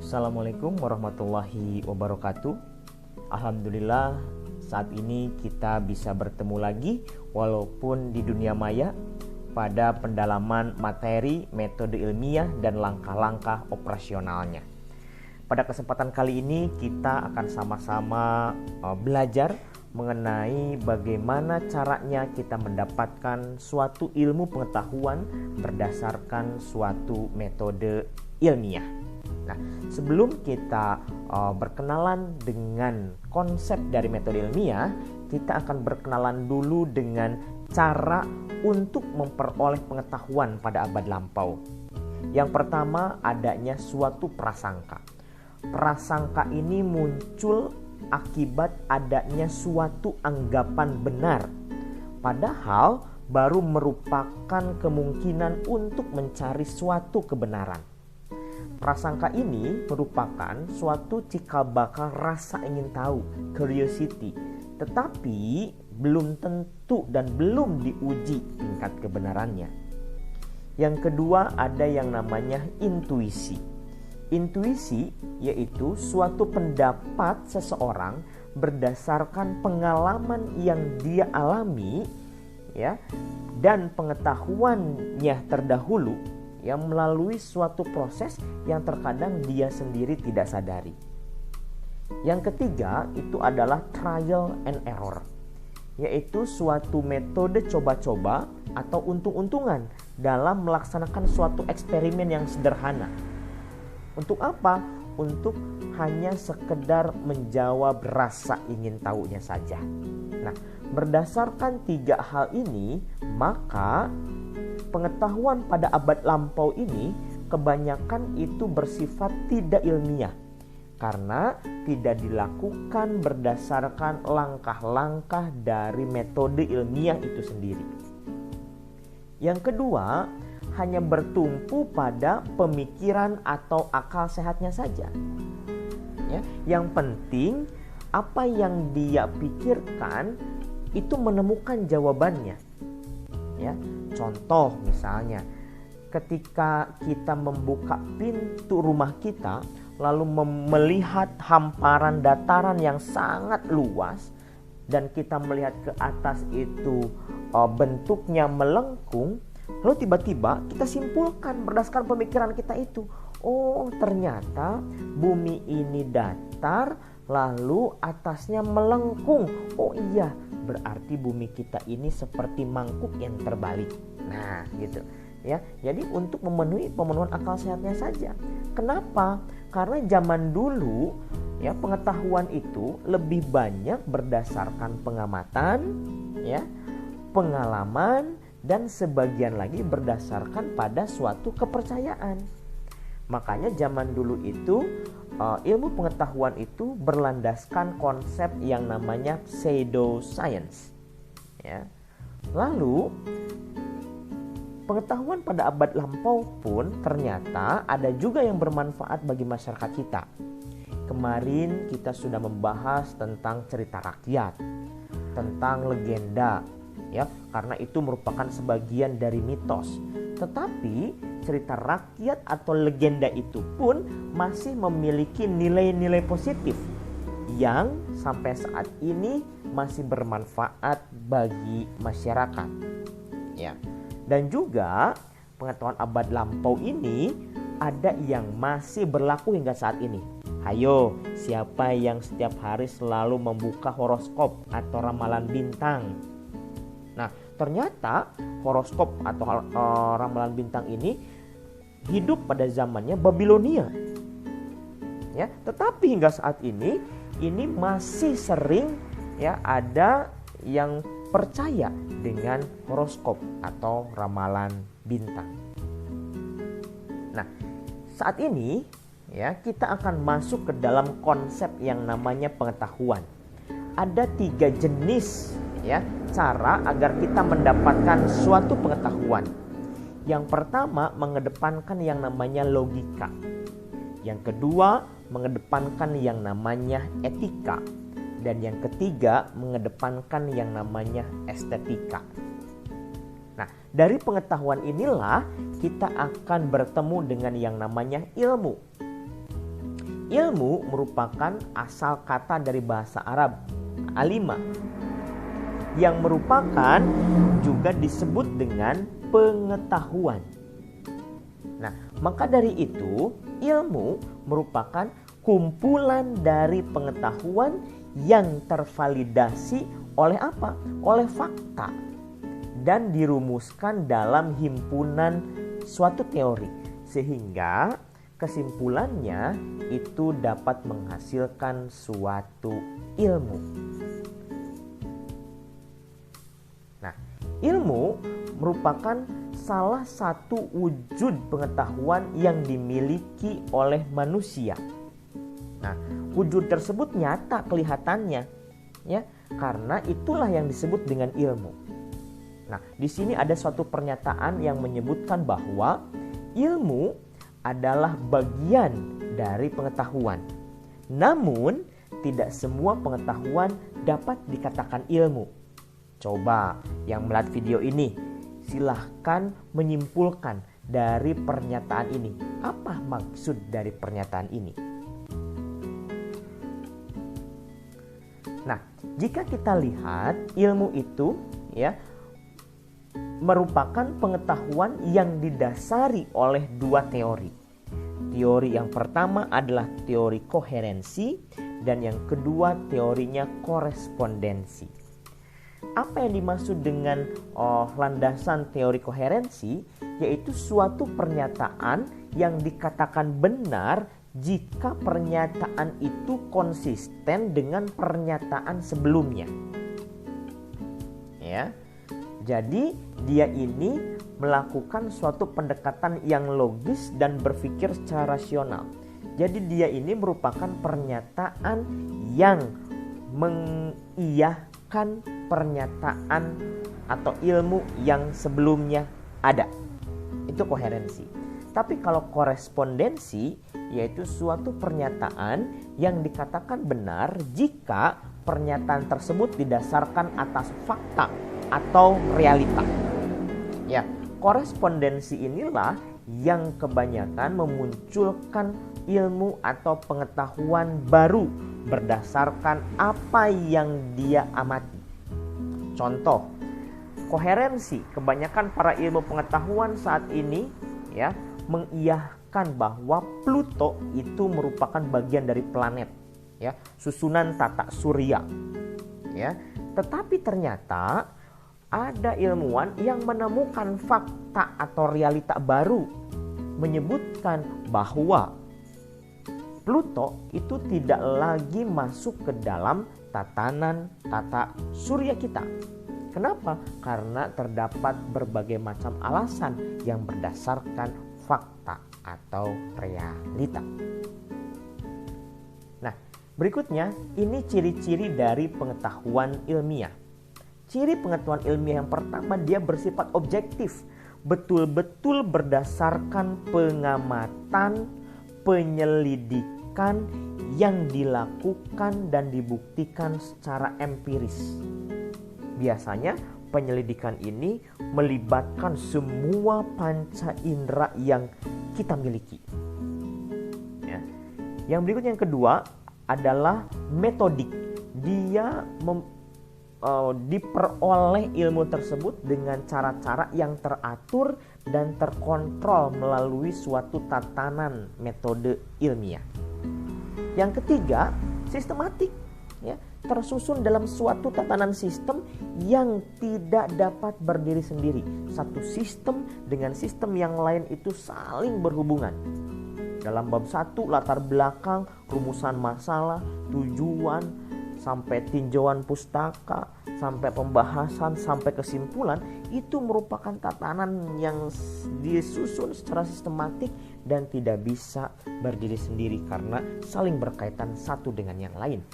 Assalamualaikum warahmatullahi wabarakatuh. Alhamdulillah saat ini kita bisa bertemu lagi walaupun di dunia maya pada pendalaman materi, metode ilmiah dan langkah-langkah operasionalnya. Pada kesempatan kali ini kita akan sama-sama belajar mengenai bagaimana caranya kita mendapatkan suatu ilmu pengetahuan berdasarkan suatu metode ilmiah. Nah, sebelum kita berkenalan dengan konsep dari metode ilmiah, kita akan berkenalan dulu dengan cara untuk memperoleh pengetahuan pada abad lampau. Yang pertama, adanya suatu prasangka. Prasangka ini muncul akibat adanya suatu anggapan benar, padahal baru merupakan kemungkinan untuk mencari suatu kebenaran. Prasangka ini merupakan suatu cikal bakal rasa ingin tahu, curiosity, tetapi belum tentu dan belum diuji tingkat kebenarannya. Yang kedua, ada yang namanya intuisi. Intuisi yaitu suatu pendapat seseorang berdasarkan pengalaman yang dia alami, ya, dan pengetahuannya terdahulu, yang melalui suatu proses yang terkadang dia sendiri tidak sadari. Yang ketiga itu adalah trial and error, yaitu suatu metode coba-coba atau untung-untungan dalam melaksanakan suatu eksperimen yang sederhana. Untuk apa? Untuk hanya sekedar menjawab rasa ingin tahunya saja. Nah, berdasarkan tiga hal ini, maka pengetahuan pada abad lampau ini kebanyakan itu bersifat tidak ilmiah karena tidak dilakukan berdasarkan langkah-langkah dari metode ilmiah itu sendiri. Yang kedua, hanya bertumpu pada pemikiran atau akal sehatnya saja. Ya, yang penting apa yang dia pikirkan itu menemukan jawabannya. Ya, contoh misalnya, ketika kita membuka pintu rumah kita lalu melihat hamparan dataran yang sangat luas dan kita melihat ke atas itu bentuknya melengkung, lalu tiba-tiba kita simpulkan berdasarkan pemikiran kita itu, oh ternyata bumi ini datar lalu atasnya melengkung. Oh iya, berarti bumi kita ini seperti mangkuk yang terbalik. Nah, gitu ya. Jadi untuk pemenuhan akal sehatnya saja. Kenapa? Karena zaman dulu ya pengetahuan itu lebih banyak berdasarkan pengamatan, ya, pengalaman, dan sebagian lagi berdasarkan pada suatu kepercayaan. Makanya zaman dulu itu ilmu pengetahuan itu berlandaskan konsep yang namanya pseudoscience. Ya. Lalu pengetahuan pada abad lampau pun ternyata ada juga yang bermanfaat bagi masyarakat kita. Kemarin kita sudah membahas tentang cerita rakyat, tentang legenda, ya, karena itu merupakan sebagian dari mitos. Tetapi cerita rakyat atau legenda itu pun masih memiliki nilai-nilai positif yang sampai saat ini masih bermanfaat bagi masyarakat. Ya. Dan juga pengetahuan abad lampau ini ada yang masih berlaku hingga saat ini. Hayo, siapa yang setiap hari selalu membuka horoskop atau ramalan bintang? Nah, ternyata horoskop atau ramalan bintang ini hidup pada zamannya Babilonia. Ya, tetapi hingga saat ini masih sering ya ada yang percaya dengan horoskop atau ramalan bintang. Nah, saat ini ya kita akan masuk ke dalam konsep yang namanya pengetahuan. Ada 3 jenis ya cara agar kita mendapatkan suatu pengetahuan. Yang pertama, mengedepankan yang namanya logika. Yang kedua, mengedepankan yang namanya etika. Dan yang ketiga, mengedepankan yang namanya estetika. Nah, dari pengetahuan inilah kita akan bertemu dengan yang namanya ilmu. Ilmu merupakan asal kata dari bahasa Arab alima, yang merupakan juga disebut dengan pengetahuan. Nah, maka dari itu ilmu merupakan kumpulan dari pengetahuan yang tervalidasi oleh apa? Oleh fakta dan dirumuskan dalam himpunan suatu teori, sehingga kesimpulannya itu dapat menghasilkan suatu ilmu. Nah, ilmu merupakan salah satu wujud pengetahuan yang dimiliki oleh manusia. Nah, wujud tersebut nyata kelihatannya, ya, karena itulah yang disebut dengan ilmu. Nah, di sini ada suatu pernyataan yang menyebutkan bahwa ilmu adalah bagian dari pengetahuan. Namun, tidak semua pengetahuan dapat dikatakan ilmu. Coba yang melihat video ini, silahkan menyimpulkan dari pernyataan ini. Apa maksud dari pernyataan ini? Nah, jika kita lihat ilmu itu ya merupakan pengetahuan yang didasari oleh dua teori. Teori yang pertama adalah teori koherensi dan yang kedua teorinya korespondensi. Apa yang dimaksud dengan landasan teori koherensi? Yaitu suatu pernyataan yang dikatakan benar jika pernyataan itu konsisten dengan pernyataan sebelumnya. Ya. Jadi dia ini melakukan suatu pendekatan yang logis dan berpikir secara rasional. Jadi dia ini merupakan pernyataan yang mengiyahkan pernyataan atau ilmu yang sebelumnya ada. Itu koherensi. Tapi kalau korespondensi yaitu suatu pernyataan yang dikatakan benar jika pernyataan tersebut didasarkan atas fakta atau realita. Ya, korespondensi inilah yang kebanyakan memunculkan ilmu atau pengetahuan baru berdasarkan apa yang dia amati. Contoh, koherensi, kebanyakan para ilmu pengetahuan saat ini ya mengiyahkan bahwa Pluto itu merupakan bagian dari planet, ya, susunan tata surya. Ya, tetapi ternyata ada ilmuwan yang menemukan fakta atau realita baru menyebutkan bahwa Pluto itu tidak lagi masuk ke dalam tatanan tata surya kita. Kenapa? Karena terdapat berbagai macam alasan yang berdasarkan fakta atau realita. Nah, berikutnya ini ciri-ciri dari pengetahuan ilmiah. Ciri pengetahuan ilmiah yang pertama, dia bersifat objektif, betul-betul berdasarkan pengamatan, penyelidikan yang dilakukan dan dibuktikan secara empiris. Biasanya penyelidikan ini melibatkan semua panca indera yang kita miliki. Ya. Yang berikutnya yang kedua adalah metodik. Dia diperoleh ilmu tersebut dengan cara-cara yang teratur dan terkontrol melalui suatu tatanan metode ilmiah. Yang ketiga, sistematik, ya, tersusun dalam suatu tatanan sistem yang tidak dapat berdiri sendiri. Satu sistem dengan sistem yang lain itu saling berhubungan. Dalam bab 1, latar belakang, rumusan masalah, tujuan, sampai tinjauan pustaka, sampai pembahasan, sampai kesimpulan, itu merupakan tatanan yang disusun secara sistematik dan tidak bisa berdiri sendiri karena saling berkaitan satu dengan yang lain.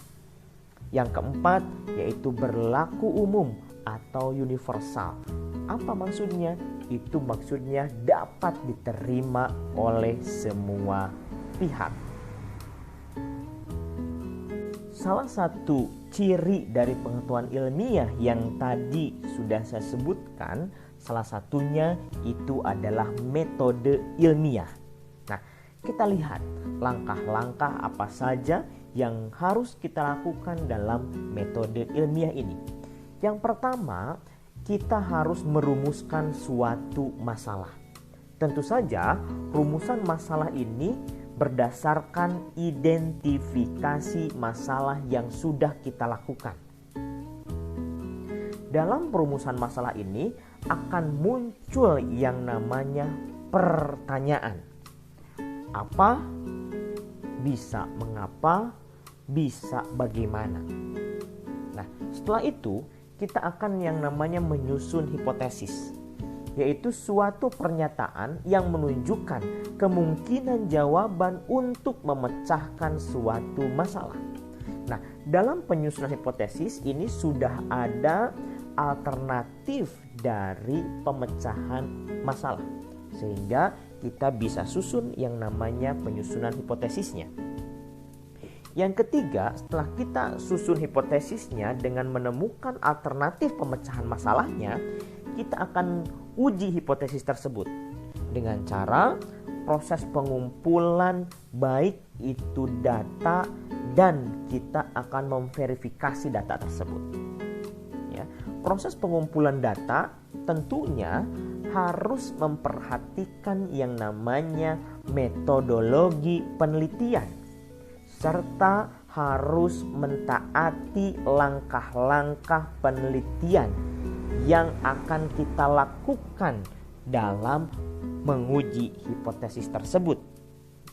Yang keempat yaitu berlaku umum atau universal. Apa maksudnya? Itu maksudnya dapat diterima oleh semua pihak. Salah satu ciri dari pengetahuan ilmiah yang tadi sudah saya sebutkan, salah satunya itu adalah metode ilmiah. Nah, Kita lihat langkah-langkah apa saja yang harus kita lakukan dalam metode ilmiah ini. Yang pertama, kita harus merumuskan suatu masalah. Tentu saja, rumusan masalah ini berdasarkan identifikasi masalah yang sudah kita lakukan. Dalam perumusan masalah ini akan muncul yang namanya pertanyaan. Apa, bisa mengapa, bisa bagaimana. Nah, setelah itu kita akan yang namanya menyusun hipotesis, yaitu suatu pernyataan yang menunjukkan kemungkinan jawaban untuk memecahkan suatu masalah. Nah, dalam penyusunan hipotesis ini sudah ada alternatif dari pemecahan masalah, sehingga kita bisa susun yang namanya penyusunan hipotesisnya. Yang ketiga, setelah kita susun hipotesisnya dengan menemukan alternatif pemecahan masalahnya, kita akan uji hipotesis tersebut dengan cara proses pengumpulan baik itu data, dan kita akan memverifikasi data tersebut. Ya, proses pengumpulan data tentunya harus memperhatikan yang namanya metodologi penelitian, serta harus mentaati langkah-langkah penelitian yang akan kita lakukan dalam menguji hipotesis tersebut.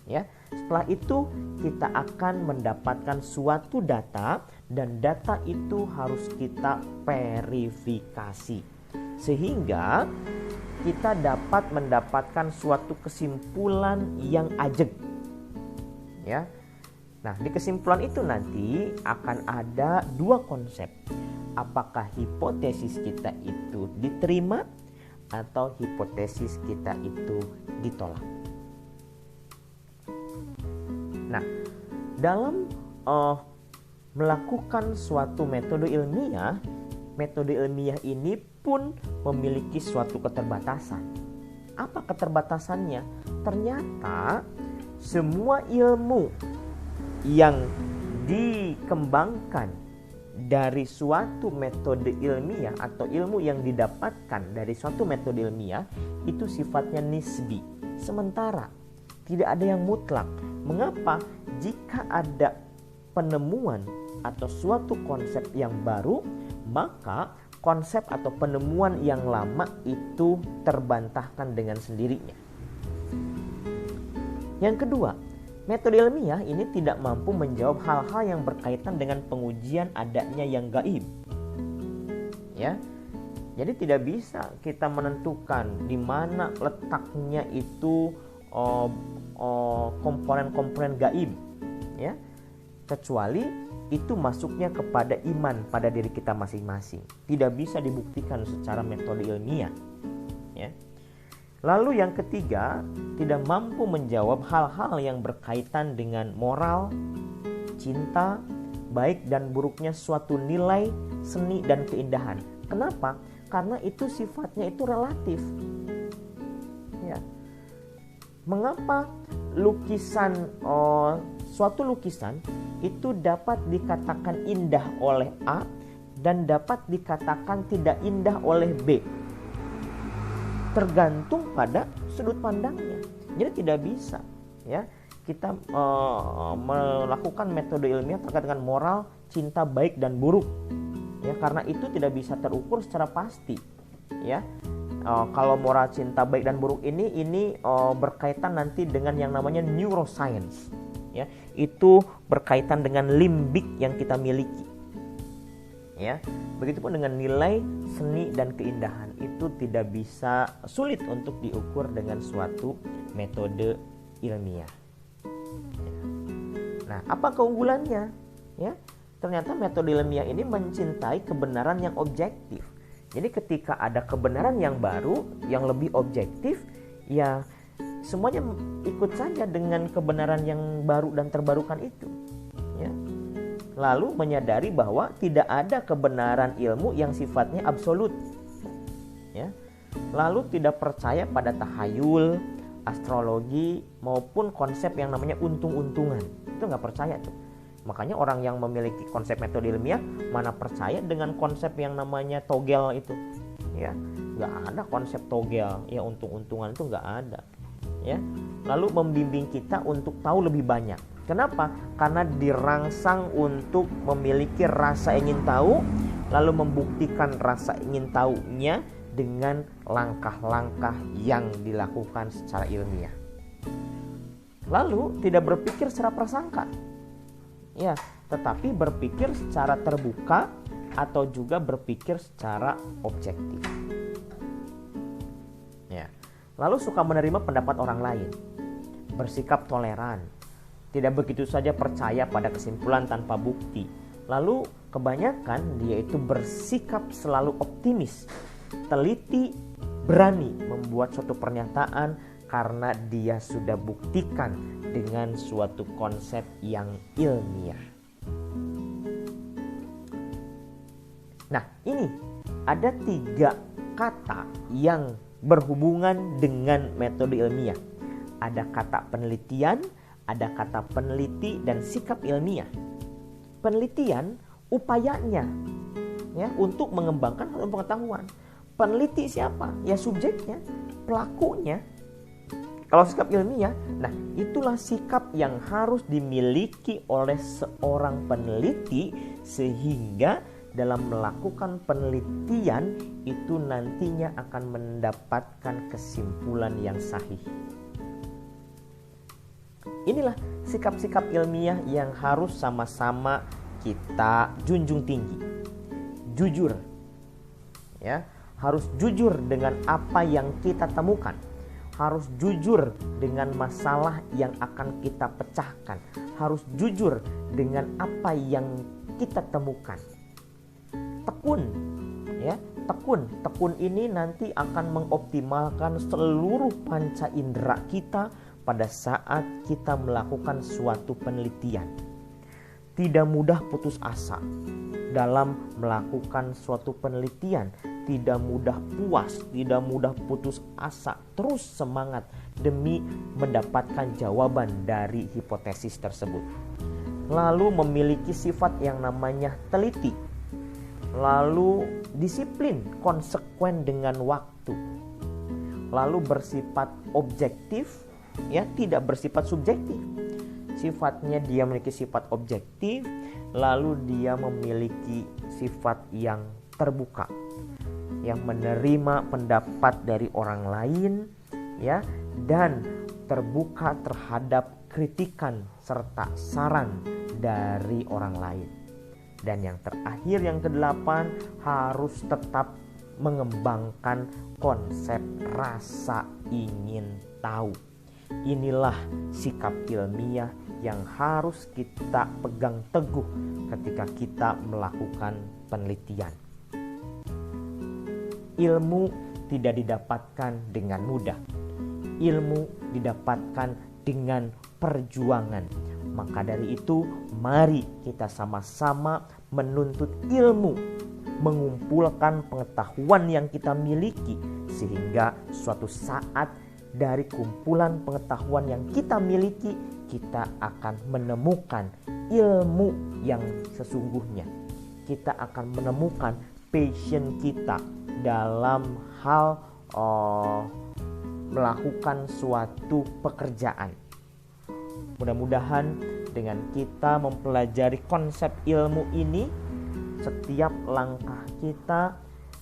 Ya, setelah itu kita akan mendapatkan suatu data, dan data itu harus kita verifikasi sehingga kita dapat mendapatkan suatu kesimpulan yang ajeg. Ya. Nah, di kesimpulan itu nanti akan ada dua konsep. Apakah hipotesis kita itu diterima atau hipotesis kita itu ditolak. Nah, dalam melakukan suatu metode ilmiah ini pun memiliki suatu keterbatasan. Apa keterbatasannya? Ternyata semua ilmu yang dikembangkan dari suatu metode ilmiah atau ilmu yang didapatkan dari suatu metode ilmiah itu sifatnya nisbi, sementara, tidak ada yang mutlak. Mengapa? Jika ada penemuan atau suatu konsep yang baru, maka konsep atau penemuan yang lama itu terbantahkan dengan sendirinya. Yang kedua, metode ilmiah ini tidak mampu menjawab hal-hal yang berkaitan dengan pengujian adanya yang gaib. Ya. Jadi tidak bisa kita menentukan di mana letaknya itu komponen-komponen gaib, ya. Kecuali itu masuknya kepada iman pada diri kita masing-masing. Tidak bisa dibuktikan secara metode ilmiah, ya. Lalu yang ketiga, tidak mampu menjawab hal-hal yang berkaitan dengan moral, cinta, baik dan buruknya suatu nilai, seni dan keindahan. Kenapa? Karena itu sifatnya itu relatif. Ya. Mengapa suatu lukisan itu dapat dikatakan indah oleh A dan dapat dikatakan tidak indah oleh B? Tergantung pada sudut pandangnya. Jadi tidak bisa, ya, kita melakukan metode ilmiah terkait dengan moral, cinta, baik dan buruk, ya, karena itu tidak bisa terukur secara pasti, ya. Kalau moral, cinta, baik dan buruk ini berkaitan nanti dengan yang namanya neuroscience, ya, itu berkaitan dengan limbik yang kita miliki, ya. Begitupun dengan nilai, seni dan keindahan, itu tidak bisa, sulit untuk diukur dengan suatu metode ilmiah. Nah, apa keunggulannya? Ya, ternyata metode ilmiah ini mencintai kebenaran yang objektif. Jadi ketika ada kebenaran yang baru, yang lebih objektif, ya semuanya ikut saja dengan kebenaran yang baru dan terbarukan itu, ya. Lalu menyadari bahwa tidak ada kebenaran ilmu yang sifatnya absolut, ya. Lalu tidak percaya pada tahayul, astrologi maupun konsep yang namanya untung-untungan. Itu nggak percaya tuh. Makanya orang yang memiliki konsep metode ilmiah mana percaya dengan konsep yang namanya togel itu, ya. Nggak ada konsep togel, ya untung-untungan itu nggak ada, ya. Lalu membimbing kita untuk tahu lebih banyak. Kenapa? Karena dirangsang untuk memiliki rasa ingin tahu, lalu membuktikan rasa ingin tahunya dengan langkah-langkah yang dilakukan secara ilmiah. Lalu tidak berpikir secara prasangka, ya, tetapi berpikir secara terbuka atau juga berpikir secara objektif. Ya. Lalu suka menerima pendapat orang lain, bersikap toleran, tidak begitu saja percaya pada kesimpulan tanpa bukti. Lalu kebanyakan dia itu bersikap selalu optimis, teliti, berani membuat suatu pernyataan karena dia sudah buktikan dengan suatu konsep yang ilmiah. Nah, ini ada 3 kata yang berhubungan dengan metode ilmiah. Ada kata penelitian, ada kata peneliti, dan sikap ilmiah. Penelitian upayanya, ya, untuk mengembangkan suatu pengetahuan. Peneliti siapa? Ya subjeknya, pelakunya. Kalau sikap ilmiah, nah itulah sikap yang harus dimiliki oleh seorang peneliti sehingga dalam melakukan penelitian itu nantinya akan mendapatkan kesimpulan yang sahih. Inilah sikap-sikap ilmiah yang harus sama-sama kita junjung tinggi. Jujur, ya, harus jujur dengan apa yang kita temukan. Harus jujur dengan masalah yang akan kita pecahkan. Harus jujur dengan apa yang kita temukan. Tekun, ya, tekun. Tekun ini nanti akan mengoptimalkan seluruh panca indera kita pada saat kita melakukan suatu penelitian. Tidak mudah putus asa dalam melakukan suatu penelitian. Tidak mudah puas, tidak mudah putus asa, terus semangat demi mendapatkan jawaban dari hipotesis tersebut. Lalu memiliki sifat yang namanya teliti, lalu disiplin, konsekuen dengan waktu, lalu bersifat objektif, ya, tidak bersifat subjektif. Sifatnya dia memiliki sifat objektif, lalu dia memiliki sifat yang terbuka, yang menerima pendapat dari orang lain, ya, dan terbuka terhadap kritikan serta saran dari orang lain. Dan yang terakhir, yang ke-8, harus tetap mengembangkan konsep rasa ingin tahu. Inilah sikap ilmiah yang harus kita pegang teguh ketika kita melakukan penelitian. Ilmu tidak didapatkan dengan mudah. Ilmu didapatkan dengan perjuangan. Maka dari itu, mari kita sama-sama menuntut ilmu, mengumpulkan pengetahuan yang kita miliki, sehingga suatu saat dari kumpulan pengetahuan yang kita miliki, kita akan menemukan ilmu yang sesungguhnya. Kita akan menemukan passion kita dalam hal melakukan suatu pekerjaan. Mudah-mudahan dengan kita mempelajari konsep ilmu ini, setiap langkah kita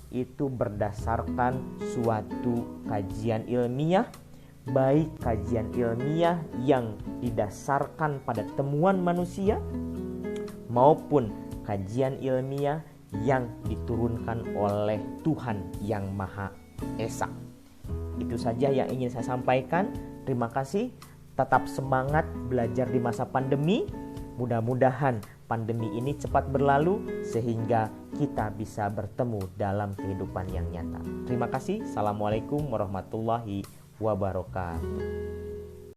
itu berdasarkan suatu kajian ilmiah, baik kajian ilmiah yang didasarkan pada temuan manusia maupun kajian ilmiah yang diturunkan oleh Tuhan yang Maha Esa. Itu saja yang ingin saya sampaikan. Terima kasih. Tetap semangat belajar di masa pandemi. Mudah-mudahan pandemi ini cepat berlalu sehingga kita bisa bertemu dalam kehidupan yang nyata. Terima kasih. Assalamualaikum warahmatullahi wabarakatuh.